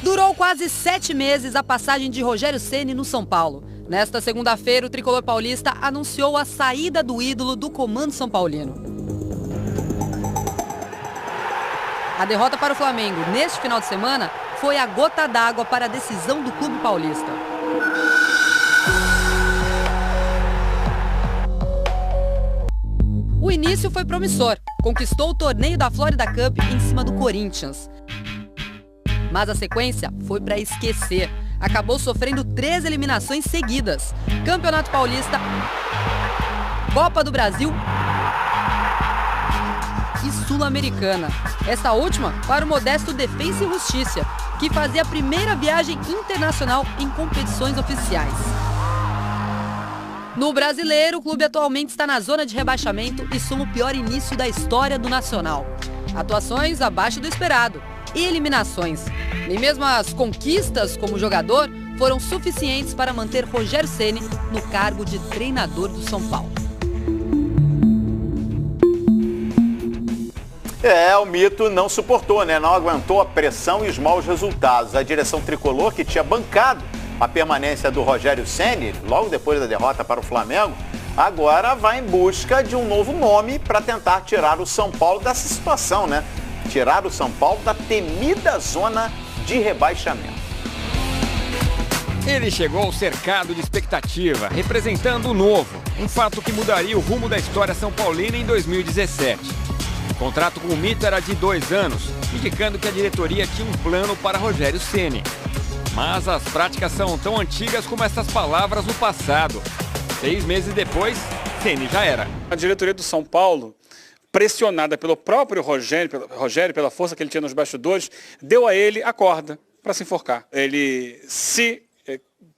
Durou quase 7 meses a passagem de Rogério Ceni no São Paulo. Nesta segunda-feira, o tricolor paulista anunciou a saída do ídolo do comando são paulino. A derrota para o Flamengo neste final de semana foi a gota d'água para a decisão do clube paulista. O início foi promissor. Conquistou o torneio da Florida Cup em cima do Corinthians. Mas a sequência foi para esquecer. Acabou sofrendo 3 eliminações seguidas. Campeonato Paulista, Copa do Brasil e Sul-Americana. Esta última para o modesto Defensa e Justiça, que fazia a primeira viagem internacional em competições oficiais. No Brasileiro, o clube atualmente está na zona de rebaixamento e soma o pior início da história do Nacional. Atuações abaixo do esperado e eliminações. Nem mesmo as conquistas como jogador foram suficientes para manter Rogério Ceni no cargo de treinador do São Paulo. O mito não suportou, né? Não aguentou a pressão e os maus resultados. A direção tricolor, que tinha bancado a permanência do Rogério Ceni, logo depois da derrota para o Flamengo, agora vai em busca de um novo nome para tentar tirar o São Paulo dessa situação, né? Tirar o São Paulo da temida zona de rebaixamento. Ele chegou cercado de expectativa, representando o novo, um fato que mudaria o rumo da história são paulina em 2017. O contrato com o mito era de 2 anos, indicando que a diretoria tinha um plano para Rogério Ceni. Mas as práticas são tão antigas como essas palavras no passado. 6 meses depois, Ceni já era. A diretoria do São Paulo, pressionada pelo próprio Rogério, pela força que ele tinha nos bastidores, deu a ele a corda para se enforcar. Ele se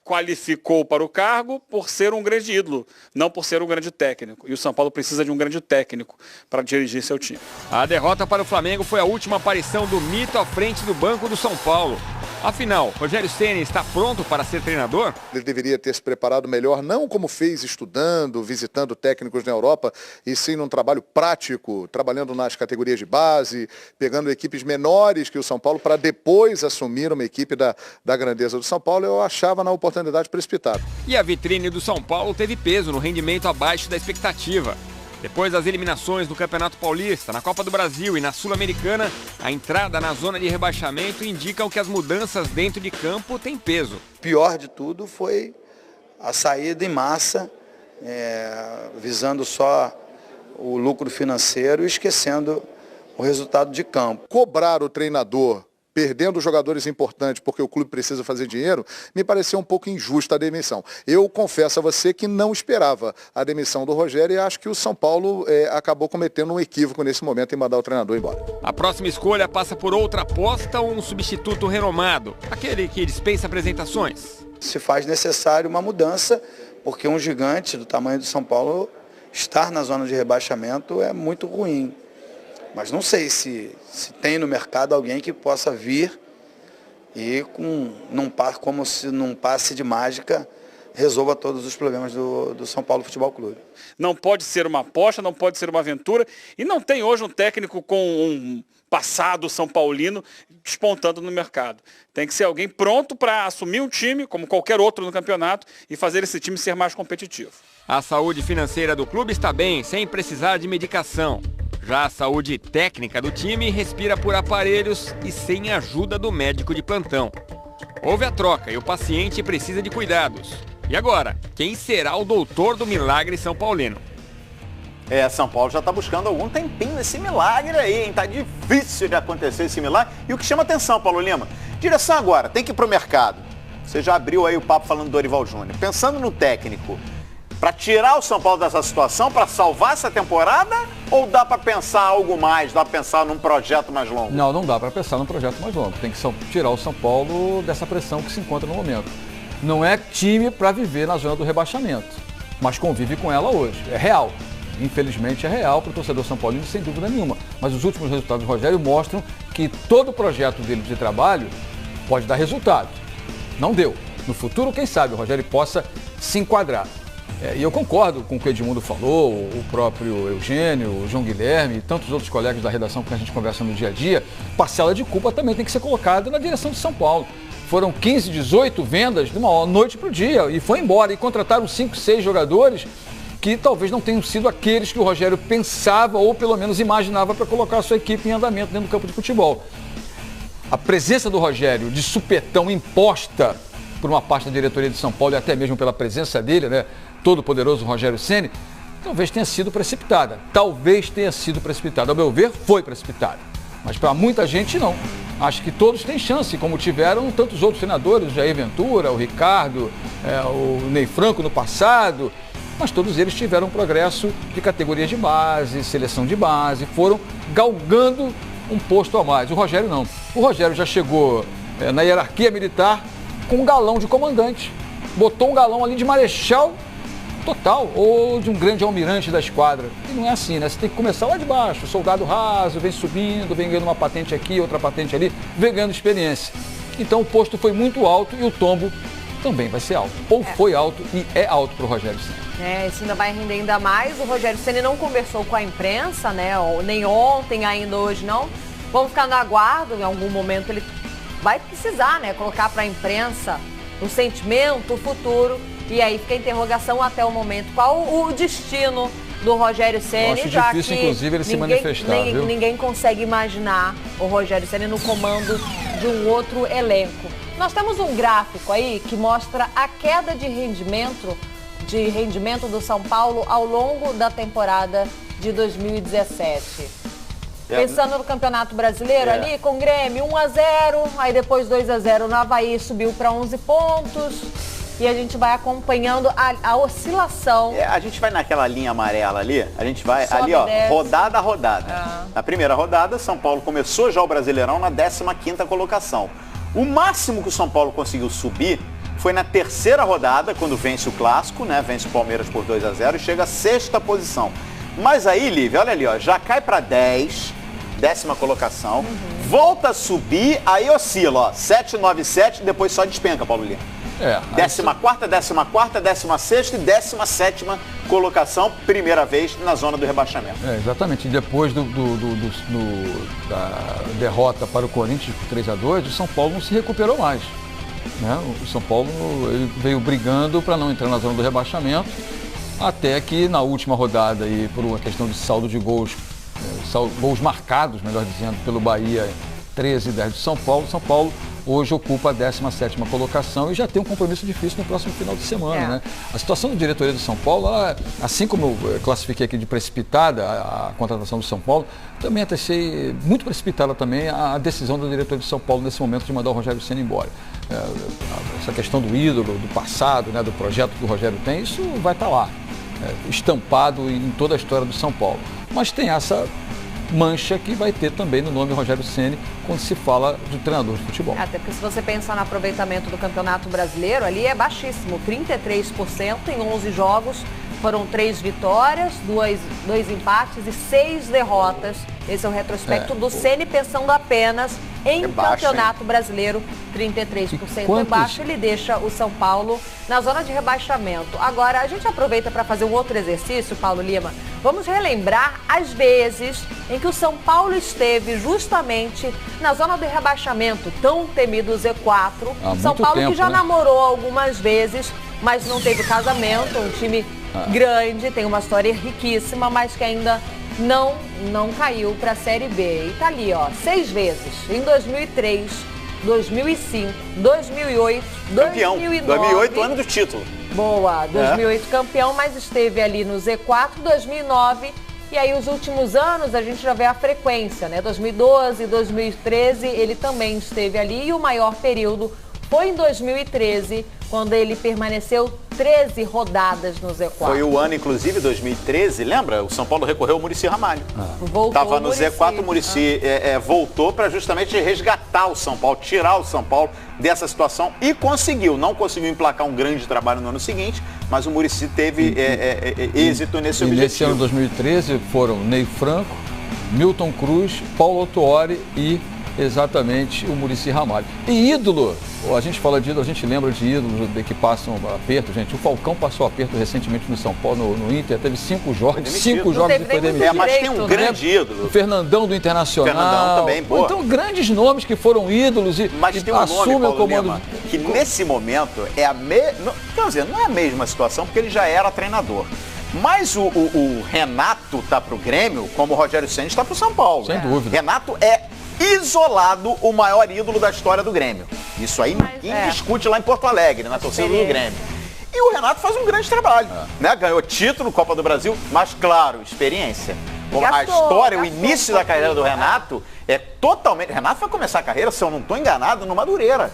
qualificou para o cargo por ser um grande ídolo, não por ser um grande técnico. E o São Paulo precisa de um grande técnico para dirigir seu time. A derrota para o Flamengo foi a última aparição do mito à frente do banco do São Paulo. Afinal, Rogério Ceni está pronto para ser treinador? Ele deveria ter se preparado melhor, não como fez estudando, visitando técnicos na Europa, e sim num trabalho prático, trabalhando nas categorias de base, pegando equipes menores que o São Paulo para depois assumir uma equipe da grandeza do São Paulo. Eu achava na oportunidade precipitada. E a vitrine do São Paulo teve peso no rendimento abaixo da expectativa. Depois das eliminações no Campeonato Paulista, na Copa do Brasil e na Sul-Americana, a entrada na zona de rebaixamento indica que as mudanças dentro de campo têm peso. O pior de tudo foi a saída em massa, visando só o lucro financeiro e esquecendo o resultado de campo. Cobrar o treinador perdendo jogadores importantes porque o clube precisa fazer dinheiro, me pareceu um pouco injusta a demissão. Eu confesso a você que não esperava a demissão do Rogério e acho que o São Paulo acabou cometendo um equívoco nesse momento em mandar o treinador embora. A próxima escolha passa por outra aposta ou um substituto renomado, aquele que dispensa apresentações. Se faz necessário uma mudança, porque um gigante do tamanho do São Paulo estar na zona de rebaixamento é muito ruim. Mas não sei se tem no mercado alguém que possa vir e como se num passe de mágica resolva todos os problemas do São Paulo Futebol Clube. Não pode ser uma aposta, não pode ser uma aventura e não tem hoje um técnico com um passado são paulino despontando no mercado. Tem que ser alguém pronto para assumir um time, como qualquer outro no campeonato, e fazer esse time ser mais competitivo. A saúde financeira do clube está bem, sem precisar de medicação. Já a saúde técnica do time respira por aparelhos e sem ajuda do médico de plantão. Houve a troca e o paciente precisa de cuidados. E agora, quem será o doutor do milagre são paulino? São Paulo já está buscando algum tempinho esse milagre aí, hein? Tá difícil de acontecer esse milagre. E o que chama atenção, Paulo Lima, direção agora, tem que ir pro mercado. Você já abriu aí o papo falando do Dorival Júnior. Pensando no técnico, para tirar o São Paulo dessa situação, para salvar essa temporada? Ou dá para pensar algo mais, dá para pensar num projeto mais longo? Não dá para pensar num projeto mais longo. Tem que tirar o São Paulo dessa pressão que se encontra no momento. Não é time para viver na zona do rebaixamento, mas convive com ela hoje. É real. Infelizmente é real para o torcedor são paulino, sem dúvida nenhuma. Mas os últimos resultados do Rogério mostram que todo o projeto dele de trabalho pode dar resultado. Não deu. No futuro, quem sabe, o Rogério possa se enquadrar. E eu concordo com o que o Edmundo falou, o próprio Eugênio, o João Guilherme e tantos outros colegas da redação que a gente conversa no dia a dia, parcela de culpa também tem que ser colocada na direção de São Paulo. Foram 15, 18 vendas de uma noite para o dia e foi embora. E contrataram 5, 6 jogadores que talvez não tenham sido aqueles que o Rogério pensava ou pelo menos imaginava para colocar a sua equipe em andamento dentro do campo de futebol. A presença do Rogério de supetão imposta por uma parte da diretoria de São Paulo e até mesmo pela presença dele, né, todo poderoso Rogério Ceni, talvez tenha sido precipitada. Talvez tenha sido precipitada. Ao meu ver, foi precipitada. Mas para muita gente não. Acho que todos têm chance, como tiveram tantos outros treinadores, o Jair Ventura, o Ricardo, o Ney Franco no passado, mas todos eles tiveram progresso de categorias de base, seleção de base, foram galgando um posto a mais. O Rogério não. O Rogério já chegou na hierarquia militar com um galão de comandante. Botou um galão ali de marechal total ou de um grande almirante da esquadra. E não é assim, né? Você tem que começar lá de baixo, soldado raso, vem subindo, vem ganhando uma patente aqui, outra patente ali, vem ganhando experiência. Então o posto foi muito alto e o tombo também vai ser alto. Ou foi alto e é alto para o Rogério Ceni. Isso ainda vai render ainda mais. O Rogério Ceni não conversou com a imprensa, né? Nem ontem, ainda hoje não. Vamos ficar no aguardo, em algum momento ele vai precisar, né? Colocar para a imprensa o sentimento, o futuro. E aí fica a interrogação até o momento. Qual o destino do Rogério Ceni? Acho difícil, inclusive, ele se manifestar, viu? Ninguém consegue imaginar o Rogério Ceni no comando de um outro elenco. Nós temos um gráfico aí que mostra a queda de rendimento do São Paulo ao longo da temporada de 2017. Pensando no Campeonato Brasileiro ali, com o Grêmio 1-0, aí depois 2-0 no Avaí subiu para 11 pontos. E a gente vai acompanhando a oscilação. A gente vai naquela linha amarela ali, a gente vai ali, ó, rodada a rodada. Na primeira rodada, São Paulo começou já o Brasileirão na 15ª colocação. O máximo que o São Paulo conseguiu subir foi na terceira rodada, quando vence o Clássico, né? Vence o Palmeiras por 2-0 e chega à 6ª posição. Mas aí, Lívia, olha ali, ó, já cai para 10ª colocação, volta a subir, aí oscila, ó, 7, 9, 7, depois só despenca, Paulo Lima. 14ª, 16ª e 17ª colocação, primeira vez na zona do rebaixamento. Exatamente. E depois da derrota para o Corinthians por 3-2, o São Paulo não se recuperou mais. Né? O São Paulo ele veio brigando para não entrar na zona do rebaixamento, até que na última rodada, e por uma questão de saldo de gols, gols marcados, melhor dizendo, pelo Bahia, 13 e 10 do São Paulo hoje ocupa a 17ª colocação e já tem um compromisso difícil no próximo final de semana. Né? A situação da diretoria do São Paulo, assim como eu classifiquei aqui de precipitada a contratação do São Paulo, também achei muito precipitada também a decisão da diretoria do São Paulo nesse momento de mandar o Rogério Ceni embora. Essa questão do ídolo, do passado, né, do projeto que o Rogério tem, isso vai estar lá, estampado em toda a história do São Paulo. Mas tem essa mancha que vai ter também no nome Rogério Ceni quando se fala de treinador de futebol. Até porque se você pensar no aproveitamento do Campeonato Brasileiro, ali é baixíssimo, 33% em 11 jogos, foram 3 vitórias, 2 empates e 6 derrotas. Esse é o retrospecto do Ceni pensando apenas em Campeonato Brasileiro, 33% é baixo, ele deixa o São Paulo na zona de rebaixamento. Agora, a gente aproveita para fazer um outro exercício, Paulo Lima. Vamos relembrar as vezes em que o São Paulo esteve justamente na zona de rebaixamento, tão temido Z4. São Paulo que já namorou algumas vezes, mas não teve casamento, um time grande, tem uma história riquíssima, mas que ainda não caiu para a Série B. E tá ali, ó, 6 vezes, em 2003, 2005, 2008, campeão. 2009. 2008, ano do título. Boa, 2008 campeão, mas esteve ali no Z4, 2009, e aí os últimos anos a gente já vê a frequência, né? 2012, 2013, ele também esteve ali, e o maior período foi em 2013, quando ele permaneceu 13 rodadas no Z4. Foi o ano, inclusive, 2013, lembra? O São Paulo recorreu ao Muricy Ramalho. Estava no Z4, o Muricy voltou para justamente resgatar o São Paulo, tirar o São Paulo dessa situação e conseguiu. Não conseguiu emplacar um grande trabalho no ano seguinte, mas o Muricy teve êxito nesse objetivo. Nesse ano de 2013 foram Ney Franco, Milton Cruz, Paulo Autuori e exatamente o Muricy Ramalho. E ídolo, a gente fala de ídolo, a gente lembra de ídolos que passam aperto, gente. O Falcão passou aperto recentemente no São Paulo, no Inter, teve 5 jogos, 5 jogos e foi demitido. Mas tem um grande ídolo. O Fernandão do Internacional. Fernandão também, boa. Então, grandes nomes que foram ídolos e tem um assumem nome, o comando. Lima, que nesse momento é quer dizer, não é a mesma situação, porque ele já era treinador. Mas o Renato tá pro Grêmio, como o Rogério Ceni está pro São Paulo. Sem dúvida. Renato é isolado o maior ídolo da história do Grêmio. Isso aí ninguém discute lá em Porto Alegre, na torcida do Grêmio. E o Renato faz um grande trabalho. Né? Ganhou título, Copa do Brasil, mas claro, experiência. A história, o início da carreira do Renato é totalmente... Renato vai começar a carreira, se eu não estou enganado, no Madureira.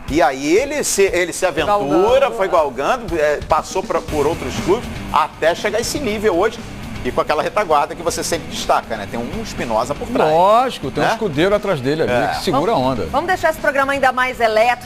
E aí ele se aventura, foi galgando, passou por outros clubes, até chegar a esse nível hoje. E com aquela retaguarda que você sempre destaca, né? Tem um Espinosa por trás. Lógico, tem um escudeiro atrás dele ali que segura a onda. Vamos deixar esse programa ainda mais elétrico.